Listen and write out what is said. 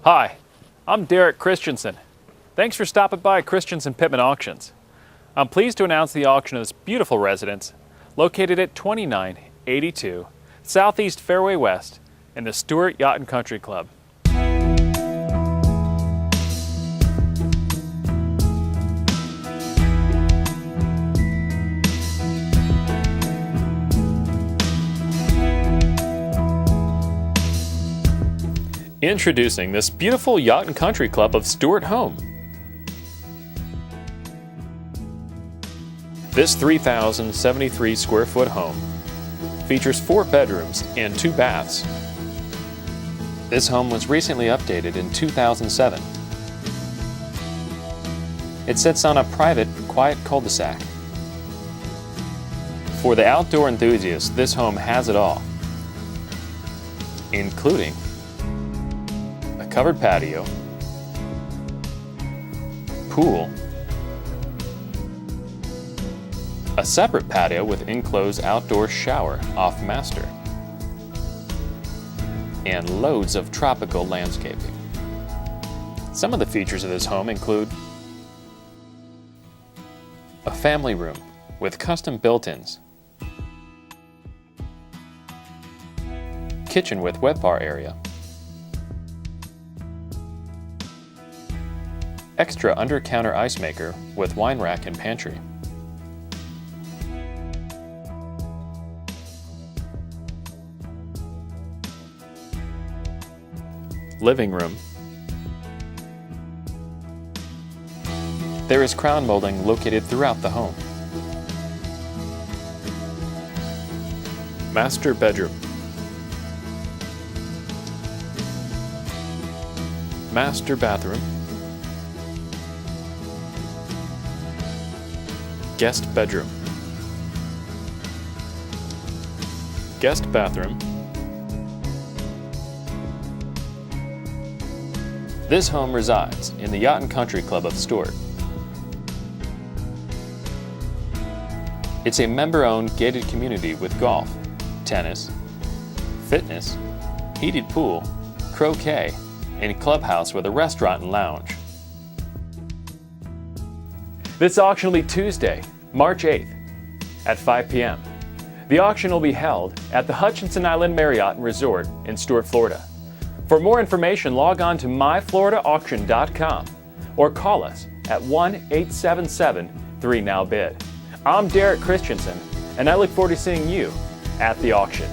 Hi, I'm Derrick Christenson. Thanks for stopping by Christenson Pittman Auctions. I'm pleased to announce the auction of this beautiful residence located at 2982 Southeast Fairway West in the Stuart Yacht and Country Club. Introducing this beautiful Yacht and Country Club of Stuart home. This 3,073 square foot home features 4 bedrooms and 2 baths. This home was recently updated in 2007. It sits on a private, quiet cul-de-sac. For the outdoor enthusiast, this home has it all, including a covered patio, pool, a separate patio with enclosed outdoor shower off master, and loads of tropical landscaping. Some of the features of this home include a family room with custom built-ins, kitchen with wet bar area, extra under-counter ice maker with wine rack and pantry, living room. There is crown molding located throughout the home. Master bedroom. Master bathroom. Guest bedroom. Guest bathroom. This home resides in the Yacht and Country Club of Stuart. It's a member-owned gated community with golf, tennis, fitness, heated pool, croquet, and clubhouse with a restaurant and lounge. This auction will be Tuesday, March 8th at 5 p.m. The auction will be held at the Hutchinson Island Marriott and Resort in Stuart, Florida. For more information, log on to myfloridaauction.com or call us at 1-877-3NOW-BID. I'm Derrick Christenson, and I look forward to seeing you at the auction.